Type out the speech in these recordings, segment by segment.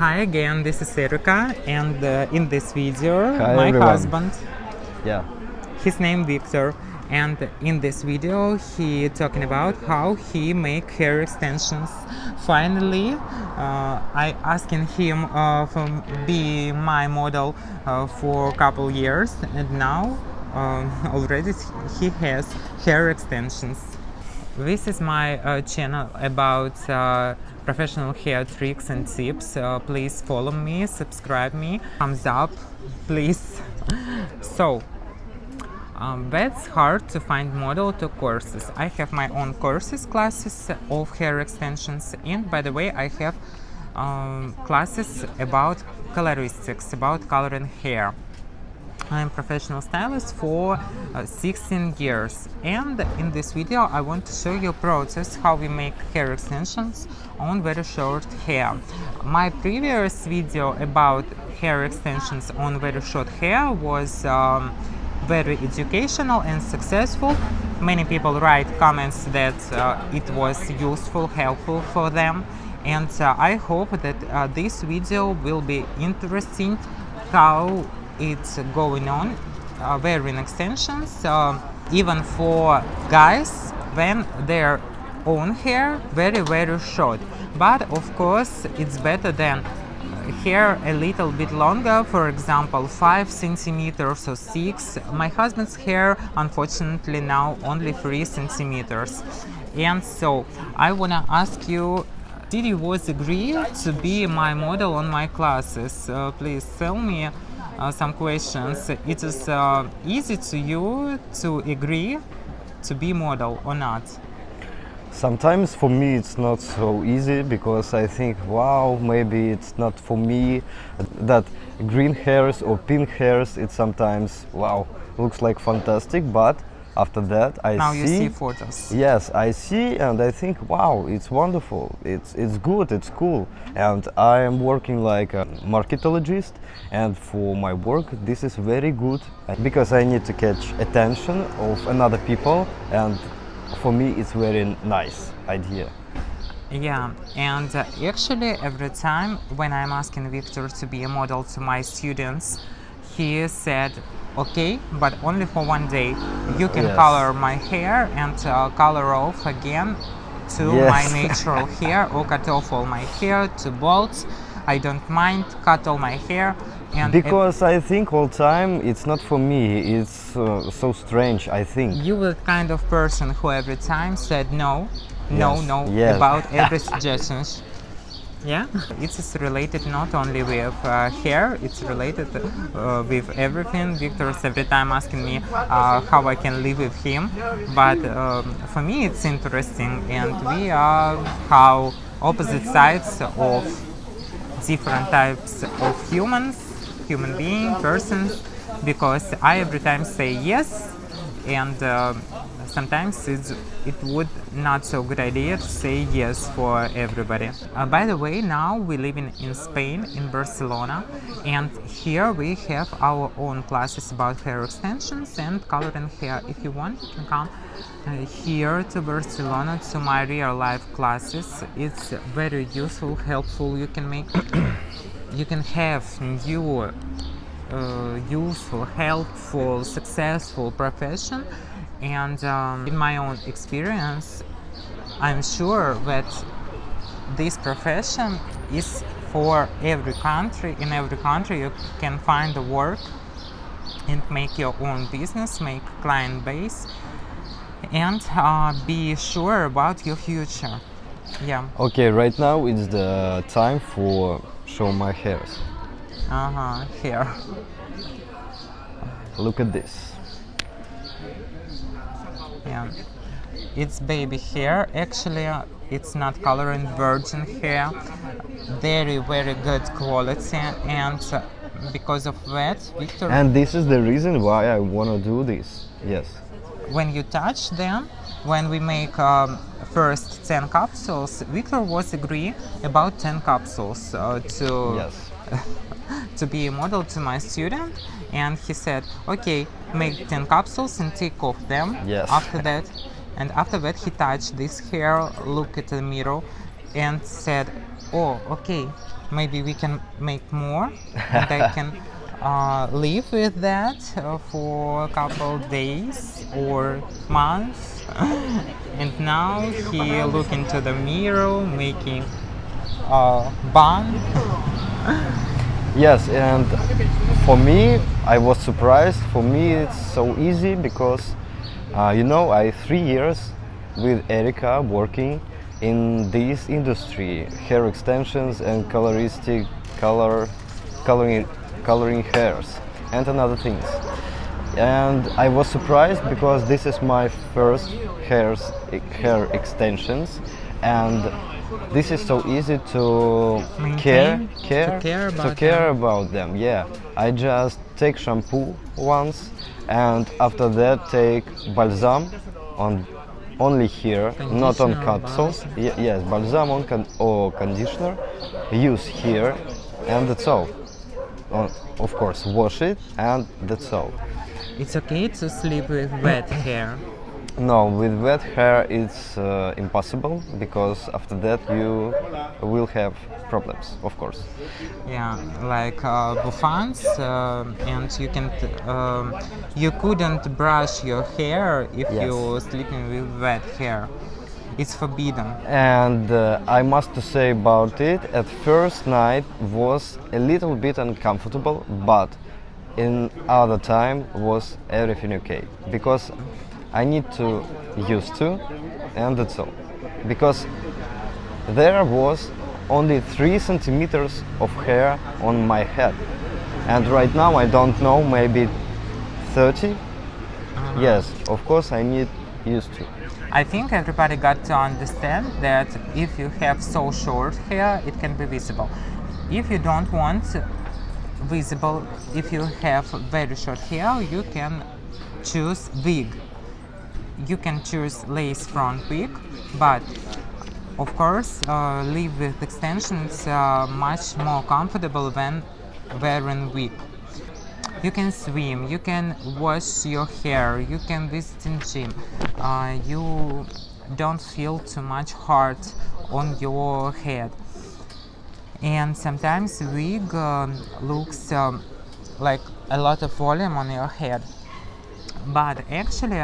Hi again, this is Erika, and in this video, Hi, my everyone. husband, Yeah. his name Victor, and in this video, he talking about how he make hair extensions. Finally, I asking him for be my model for a couple years, and now already he has hair extensions. This is my channel about professional hair tricks and tips. Please follow me, subscribe me, thumbs up, please. So, that's hard to find model to courses. I have my own courses, classes of hair extensions, and by the way, I have classes about coloristics, about coloring hair. I'm a professional stylist for 16 years, and in this video I want to show you a process how we make hair extensions on very short hair. My previous video about hair extensions on very short hair was very educational and successful. Many people write comments that it was useful, helpful for them, and I hope that this video will be interesting how it's going on wearing extensions even for guys when their own hair very short, but of course it's better than hair a little bit longer, for example 5 centimeters or 6. My husband's hair unfortunately now only 3 centimeters, and so I want to ask you, did you both agree to be my model on my classes? Please tell me some questions. It is easy to you to agree to be model or not? Sometimes for me it's not so easy because I think, wow, maybe it's not for me. That green hairs or pink hairs, it sometimes, wow, looks like fantastic, but after that I Now see. you see photos. Yes, I see and I think, wow, it's wonderful, it's good, it's cool. And I am working like a marketologist, and for my work this is very good because I need to catch attention of another people, and for me it's very nice idea. Yeah, and actually every time when I'm asking Victor to be a model to my students, he said, okay, but only for one day. You can Yes. color my hair and color off again to my Yes. natural hair, or cut off all my hair to bald. I don't mind, cut all my hair. And Because I think all time it's not for me, it's so strange, I think. you were the kind of person who every time said no, Yes, no yes. about every suggestions. Yeah, it is related not only with hair, it's related with everything. Victor is every time asking me how I can live with him, but for me it's interesting, and we are how opposite sides of different types of human being, persons, because I every time say yes, and sometimes it would not so good idea to say yes for everybody. By the way, now we live in Spain, in Barcelona, and here we have our own classes about hair extensions and coloring hair. If you want, you can come here to Barcelona to my real life classes. It's very useful, helpful. You can make you can have new useful, helpful, successful profession, and in my own experience I'm sure that this profession is for every country. In every country you can find a work and make your own business, make client base, and be sure about your future. Yeah. Okay, right now it's the time for show my hairs. Here. Look at this. Yeah, it's baby hair. Actually, it's not coloring, virgin hair. Very good quality, and because of that, Victor, And this is the reason why I wanna do this. Yes. when you touch them, when we make first 10 capsules, Victor was agree about 10 capsules to Yes. to be a model to my student, and he said, okay, make 10 capsules and take off them. Yes. After that he touched this hair, look at the mirror and said, oh, okay, maybe we can make more, and I can live with that for a couple days or months. And now he look into the mirror, making a bun. Yes, and for me, I was surprised. For me, it's so easy because, I 3 years with Erika working in this industry, hair extensions and coloring hairs, and another things. And I was surprised because this is my first hair extensions, and this is so easy to Maintain, to care about them. Yeah, I just take shampoo once, and after that take balsam on only here, not on Conditioner, capsules. Yes, balsam or conditioner, use here, and that's all. Of course, wash it, and that's all. It's okay to sleep with wet hair. No, with wet hair it's impossible because after that you will have problems, of course. Yeah, like bouffants, and you couldn't brush your hair if Yes. you're sleeping with wet hair. It's forbidden. And I must to say about it, at first night was a little bit uncomfortable, but in other time was everything okay because I need to used to, and that's all. Because there was only 3 centimeters of hair on my head, and right now I don't know, maybe 30. Yes, of course I need used to. I think everybody got to understand that if you have so short hair, it can be visible. If you don't want visible, if you have very short hair, you can choose wig. You can choose lace front wig, but of course, live with extensions much more comfortable than wearing wig. You can swim, you can wash your hair, you can visit in gym. You don't feel too much hard on your head. And sometimes wig looks like a lot of volume on your head. But actually,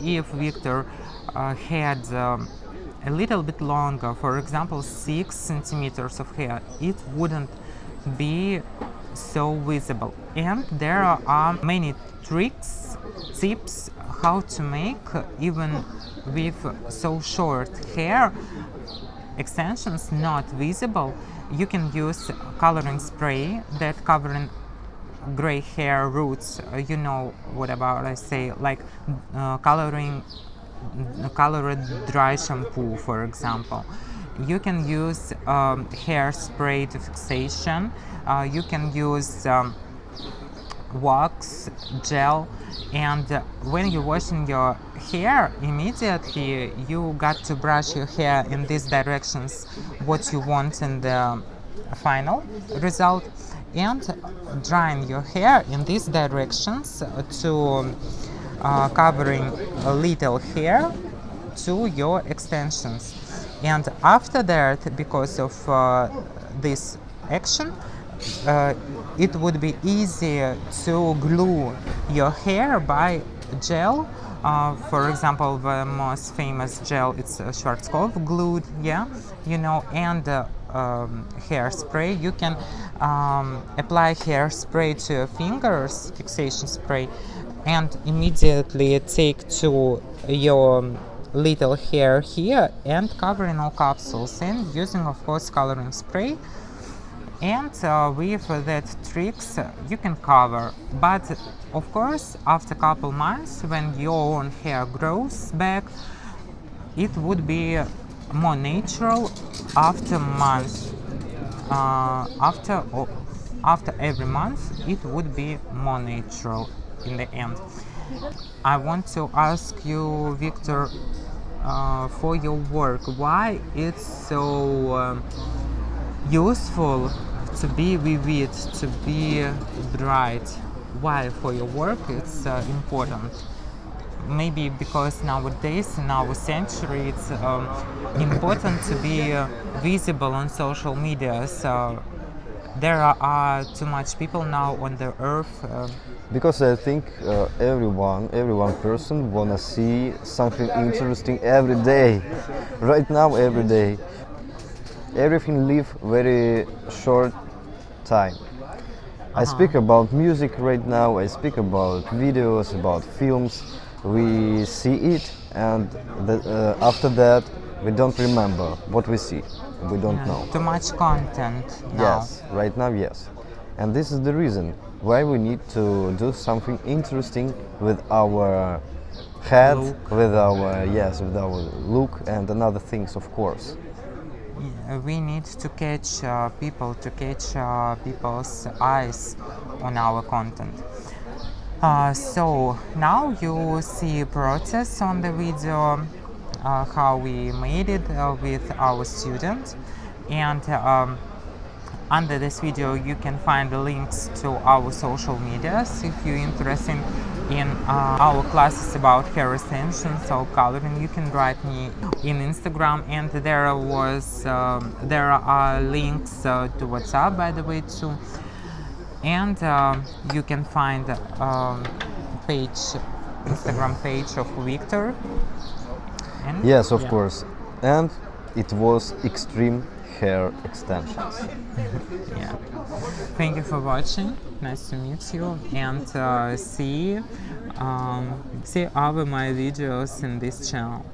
if Victor had a little bit longer, for example 6 centimeters of hair, it wouldn't be so visible. And there are many tricks, tips how to make even with so short hair extensions not visible. You can use coloring spray that covering gray hair roots. You know what about I say, like colored dry shampoo, for example. You can use hairspray to fixation. You can use wax, gel, and when you're washing your hair, immediately you got to brush your hair in these directions, what you want in the final result, and drying your hair in these directions to covering a little hair to your extensions. And after that, because of this action, it would be easier to glue your hair by gel. For example, the most famous gel, it's Schwarzkopf glued, yeah, you know, and hairspray. You can apply hairspray to your fingers, fixation spray, and immediately take to your little hair here and covering all capsules, and using of course coloring spray. And with that tricks you can cover, but of course after couple months when your own hair grows back, it would be more natural after month. After every month it would be more natural in the end. I want to ask you, Victor, for your work, why it's so useful to be vivid, to be bright? Why for your work it's important? maybe because nowadays in our century it's important to be visible on social media. So there are too much people now on the earth. Because I think every one person wanna see something interesting every day. Right now, every day, everything live very short time. I speak about music right now. I speak about videos, about films. We see it, and after that, we don't remember what we see. We don't know. Too much content now. Yes, right now, yes. And this is the reason why we need to do something interesting with our head, Look. with our look and another things, of course. We need to catch people, to catch people's eyes on our content. So now you see process on the video, how we made it with our student, and under this video you can find the links to our social medias if you're interested in our classes about hair extensions or coloring. You can write me in Instagram, and there are links to WhatsApp, by the way, too. And you can find Instagram page of Victor. And Yes, of course. And it was extreme hair extensions. Yeah. Thank you for watching. Nice to meet you, and see other my videos in this channel.